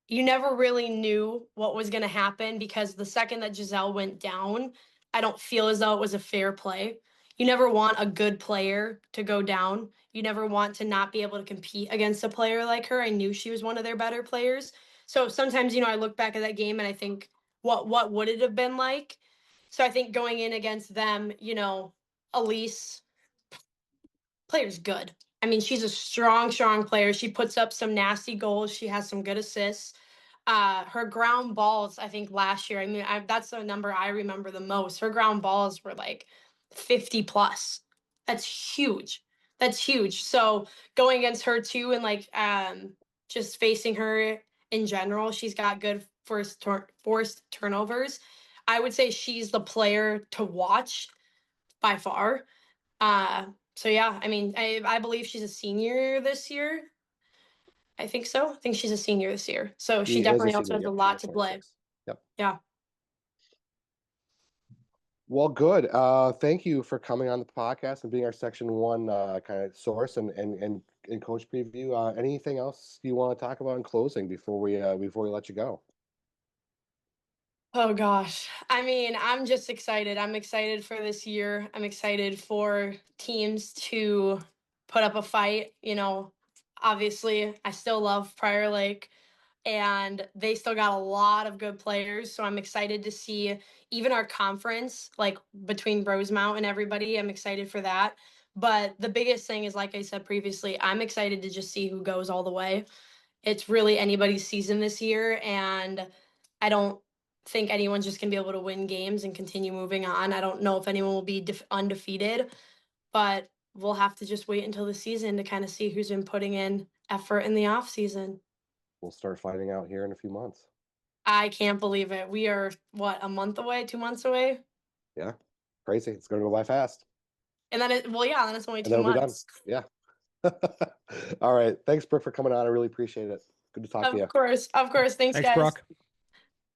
you never really knew what was going to happen because the second that Giselle went down, I don't feel as though it was a fair play. You never want a good player to go down. You never want to not be able to compete against a player like her. I knew she was one of their better players. So sometimes, I look back at that game and I think, what would it have been like? So I think going in against them, Elise, player's good. I mean, she's a strong, strong player. She puts up some nasty goals. She has some good assists. Her ground balls, I think last year, I mean, that's the number I remember the most. Her ground balls were like 50 plus. That's huge. That's huge. So going against her too, and like just facing her in general, she's got good forced turnovers. I would say she's the player to watch by far. So yeah, I mean, I believe she's a senior this year. I think so. I think she's a senior this year. So she She is a definitely also senior. has a Yep, lot she's to play. 26. Yep. Yeah. Well, good. Thank you for coming on the podcast and being our Section 1 kind of source and coach preview. Anything else you want to talk about in closing before we let you go? Oh gosh. I mean, I'm just excited. I'm excited for this year. I'm excited for teams to put up a fight. Obviously, I still love Prior Lake and they still got a lot of good players. So I'm excited to see even our conference, like between Rosemount and everybody. I'm excited for that. But the biggest thing is, like I said previously, I'm excited to just see who goes all the way. It's really anybody's season this year. And I don't think anyone's just going to be able to win games and continue moving on. I don't know if anyone will be undefeated, but we'll have to just wait until the season to kind of see who's been putting in effort in the off season. We'll start finding out here in a few months. I can't believe it. We are, a month away, 2 months away? Yeah, crazy. It's going to go by fast. And then then it's only 2 months. And then we'll be done. Yeah. All right. Thanks, Brooke, for coming on. I really appreciate it. Good to talk to you. Of course. Thanks, guys. Brooke.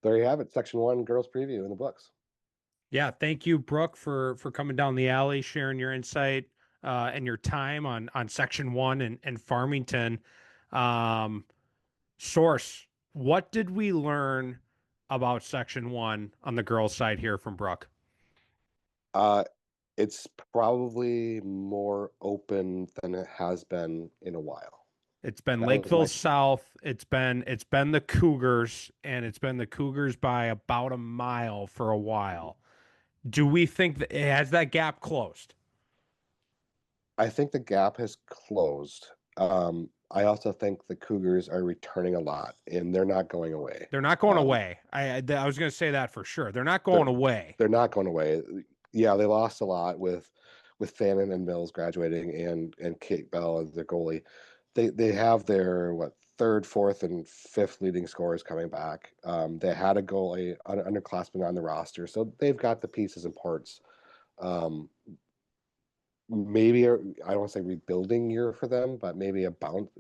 There you have it. Section 1 girls preview in the books. Yeah, thank you, Brooke, for coming down the alley, sharing your insight and your time on Section 1 and Farmington. Source, what did we learn about Section 1 on the girls' side here from Brooke? It's probably more open than it has been in a while. It's been That was Lakeville my South. It's been the Cougars, and it's been the Cougars by about a mile for a while. Do we think that has that gap closed? I think the gap has closed. I also think the Cougars are returning a lot, and they're not going away. They're not going away. I was going to say that for sure. They're not going away. They're not going away. Yeah, they lost a lot with Fannin and Mills graduating and Kate Bell as their goalie. They have their third, fourth, and fifth leading scorers coming back. They had a goalie, an underclassman on the roster, so they've got the pieces and parts. Maybe I don't want to say rebuilding year for them, but maybe a bounce,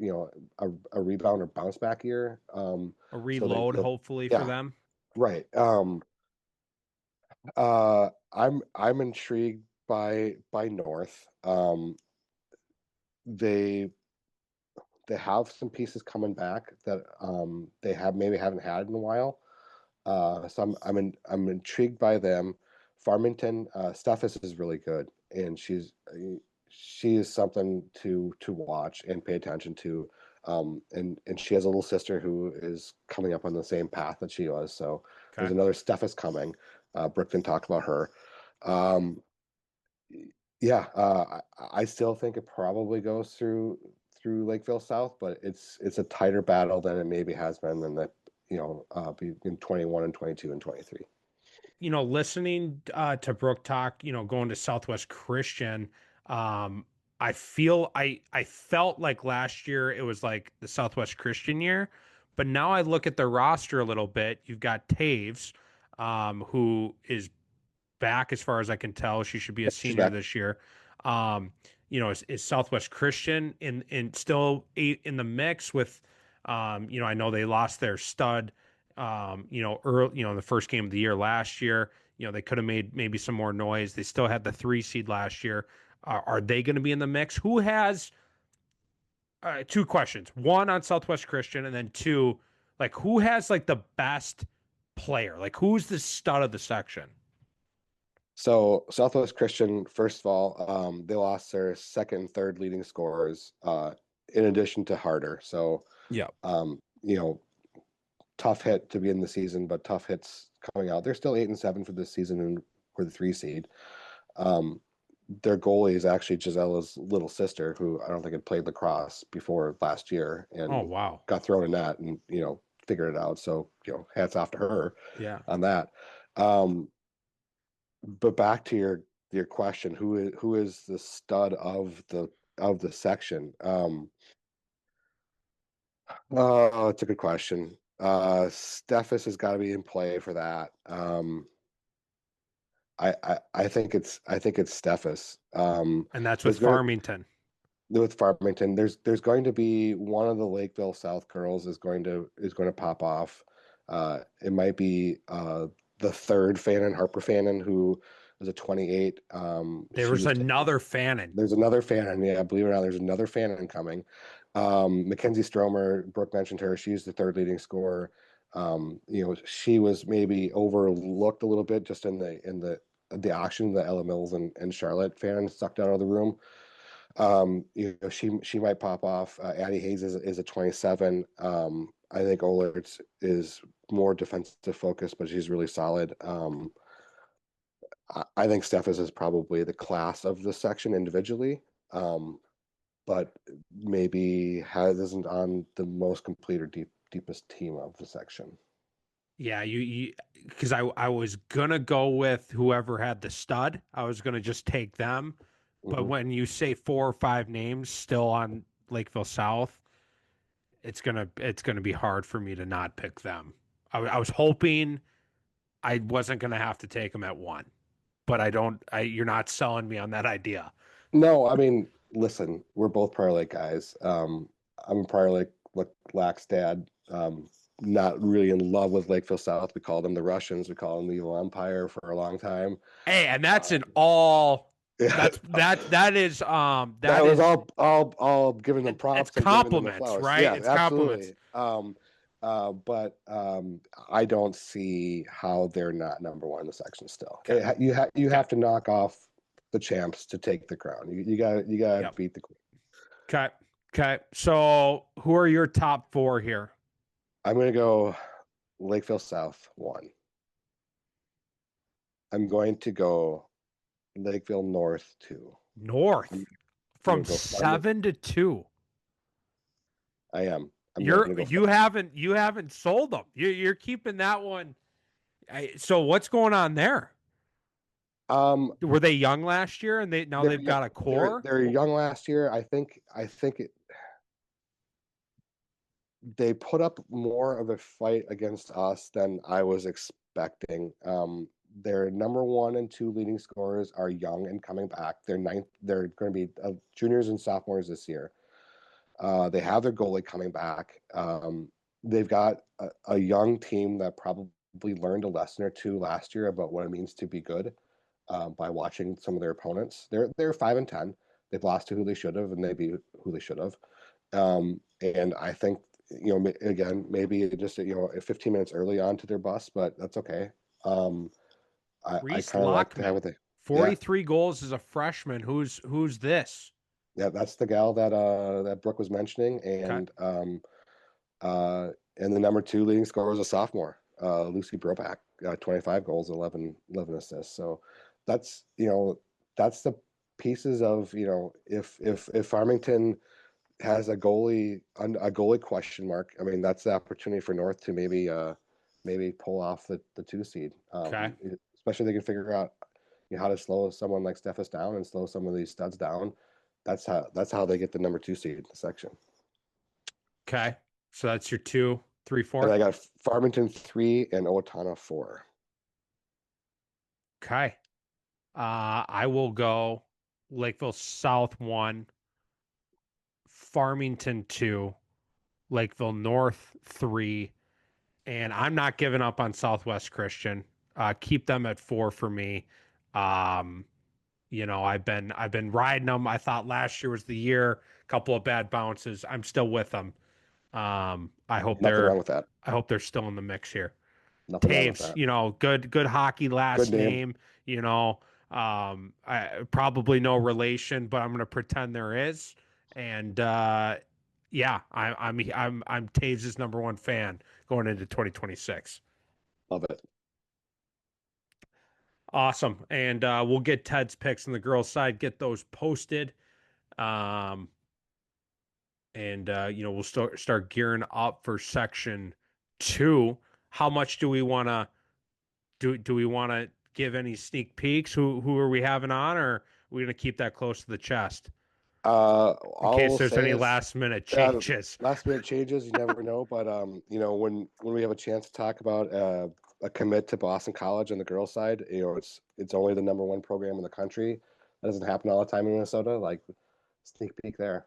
a rebound or bounce back year. A reload, hopefully, for them. Right. I'm intrigued by North. They have some pieces coming back that they haven't had in a while. So I'm intrigued by them. Farmington, Steffes is really good, and she is something to watch and pay attention to. And she has a little sister who is coming up on the same path that she was. So there's another Steffes coming. Brooke didn't talk about her. I still think it probably goes through Lakeville South, but it's a tighter battle than it maybe has been in the in 21 and 22 and 23. Listening to Brooke talk, going to Southwest Christian, I felt like last year it was like the Southwest Christian year, but now I look at the roster a little bit. You've got Taves, who is back as far as I can tell. She should be a senior this year. Is Southwest Christian in still in the mix with, I know they lost their stud, early, in the first game of the year last year. They could have made maybe some more noise. They still had the 3 seed last year. Are they going to be in the mix? Who has 2 questions? One on Southwest Christian, and then 2, who has the best player? Who's the stud of the section? So Southwest Christian, first of all, they lost their second and third leading scorers, in addition to Harder. So yeah, tough hit to be in the season, but tough hits coming out. They're still 8-7 for this season and we're the 3 seed. Their goalie is actually Gisella's little sister, who I don't think had played lacrosse before last year, and got thrown in that and figured it out. So hats off to her. Yeah, on that. But back to your question, who is the stud of the section? It's a good question. Steffes has got to be in play for that. I think it's Steffes. And that's with Farmington. With Farmington, there's going to be one of the Lakeville South girls is going to pop off. It might be the third Fannin, Harper Fannin, who was a 28. There's another Fannin. There's another Fannin. Yeah, believe it or not, there's another Fannin coming. Mackenzie Stromer, Brooke mentioned her. She's the third leading scorer. She was maybe overlooked a little bit just in the auction. The Ella Mills and Charlotte Fannin sucked out of the room. She might pop off. Addie Hayes is a 27. I think Olertz is more defensive focused, but she's really solid. I think Steffes is probably the class of the section individually, but maybe isn't on the most complete or deepest team of the section. Yeah, you because I was gonna go with whoever had the stud. I was gonna just take them, but when you say 4 or 5 names still on Lakeville South, it's gonna be hard for me to not pick them. I was hoping I wasn't gonna have to take them at 1, but you're not selling me on that idea. No, I mean, listen, we're both Prior Lake guys. I'm a Prior Lake Lax dad. Not really in love with Lakeville South. We call them the Russians. We call them the evil empire for a long time. Hey, and that's in all Yeah. That is That was all giving them it's props and giving them the compliments, flowers. right? Yeah, It's compliments. absolutely. But I don't see how they're not number one in the section still. Okay. You have to knock off the champs to take the crown. You got to Yep. beat the queen. Okay. Okay. So who are your top four here? I'm gonna go Lakeville South 1. I'm going to go Lakeville North 2. North I'm from gonna go Farmington. 7-2. I am. I'm gonna go. You haven't sold them. You're keeping that one. So what's going on there? Were they young last year and they've got a core? They're young last year. I think they put up more of a fight against us than I was expecting. Their number 1 and 2 leading scorers are young and coming back. They're going to be juniors and sophomores this year. They have their goalie coming back. They've got a young team that probably learned a lesson or two last year about what it means to be good by watching some of their opponents. They're 5-10. They've lost to who they should have, and they beat who they should have. And I think, again, maybe just 15 minutes early on to their bus, but that's okay. I kind of like to have what 43 goals as a freshman. Who's this? Yeah, that's the gal that Brooke was mentioning, and the number 2 leading scorer was a sophomore, Lucy Broback, 25 goals, 11 assists. So that's that's the pieces of if Farmington has a goalie question mark. I mean, that's the opportunity for North to maybe pull off the 2 seed. Especially if they can figure out how to slow someone like Steffes down and slow some of these studs down. That's how they get the number 2 seed in the section. Okay, so that's your 2, 3, 4. And I got Farmington 3 and Owatonna 4. Okay, I will go Lakeville South 1, Farmington 2, Lakeville North 3, and I'm not giving up on Southwest Christian. Keep them at 4 for me. I've been riding them. I thought last year was the year. A couple of bad bounces. I'm still with them. I hope Nothing wrong with that. I hope they're still in the mix here. Nothing wrong with that. Good hockey last Good name. I probably no relation, but I'm going to pretend there is. And I'm Taves' number 1 fan going into 2026. Love it. Awesome. And we'll get Ted's picks on the girls' side, get those posted. We'll start gearing up for section 2. How much do we want to do we want to give any sneak peeks? Who are we having on, or are we going to keep that close to the chest? In case there's any last minute changes. Last minute changes, you never know. But when we have a chance to talk about a commit to Boston College on the girls' side, it's only the number 1 program in the country. That doesn't happen all the time in Minnesota. Like, sneak peek there.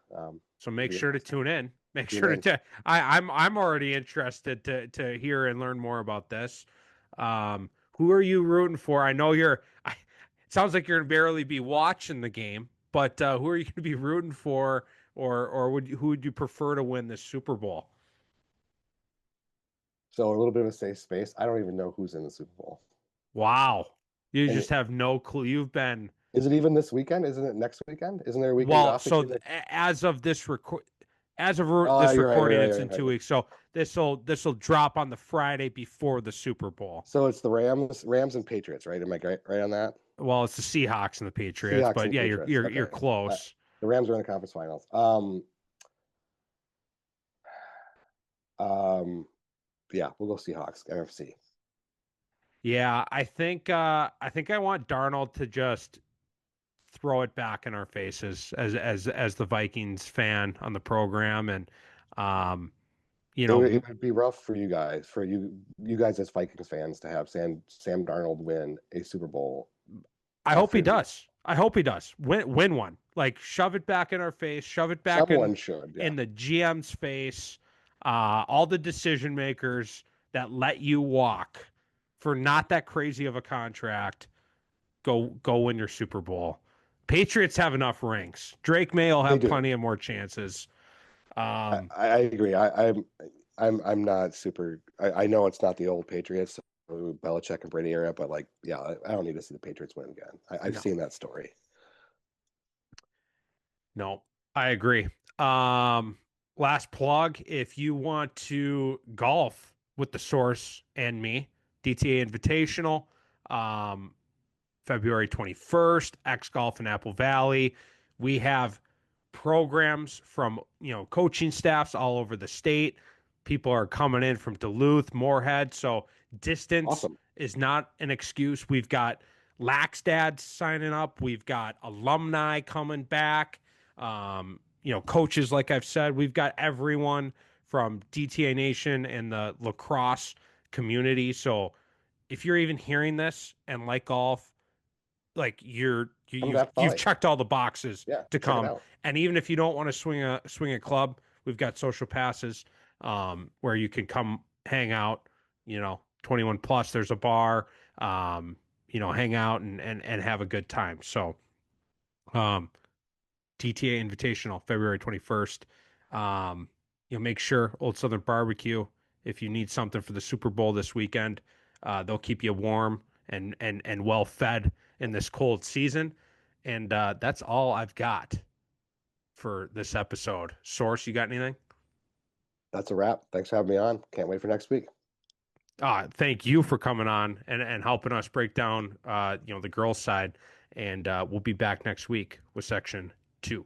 So make sure to tune in. Make sure to. I'm already interested to hear and learn more about this. Who are you rooting for? I know it sounds like you're going to barely be watching the game, but who are you going to be rooting for, or who would you prefer to win this Super Bowl? So a little bit of a safe space. I don't even know who's in the Super Bowl. Wow, you just have no clue. You've been. Is it even this weekend? Isn't it next weekend? Isn't there a weekend off? So as of this recording, it's in 2 weeks. So this will drop on the Friday before the Super Bowl. So it's the Rams and Patriots, right? Am I right on that? Well, it's the Seahawks and the Patriots, but yeah, Patriots. You're close. The Rams are in the conference finals. Yeah, we'll go Seahawks, NFC. Yeah, I think I want Darnold to just throw it back in our faces as the Vikings fan on the program, and it would be rough for you guys, you guys as Vikings fans, to have Sam Darnold win a Super Bowl. I hope he does. Win one. Like, shove it back in our face. Shove it back in the GM's face. All the decision makers that let you walk for not that crazy of a contract. Go win your Super Bowl. Patriots have enough rings. Drake May will They have do. plenty of more chances. I agree. I'm not super. I know it's not the old Patriots, Belichick and Brady era, but like, yeah, I don't need to see the Patriots win again. I've No. seen that story. No, I agree. Last plug, if you want to golf with the Source and me, DTA Invitational, February 21st, X Golf in Apple Valley. We have programs from, coaching staffs all over the state. People are coming in from Duluth, Moorhead. So distance Awesome. is not an excuse. We've got Lax Dads signing up. We've got alumni coming back. Coaches, like I've said, we've got everyone from DTA Nation and the lacrosse community. So if you're even hearing this and like golf, like you've checked all the boxes Yeah, to check it come. out. And even if you don't want to swing a club, we've got social passes where you can come hang out, 21 plus, there's a bar, hang out and have a good time. So TTA Invitational, February 21st. Make sure Old Southern Barbecue, if you need something for the Super Bowl this weekend, they'll keep you warm and well fed in this cold season. And that's all I've got for this episode. Source, you got anything? That's a wrap. Thanks for having me on. Can't wait for next week. Thank you for coming on and helping us break down, the girls' side. And we'll be back next week with section 2.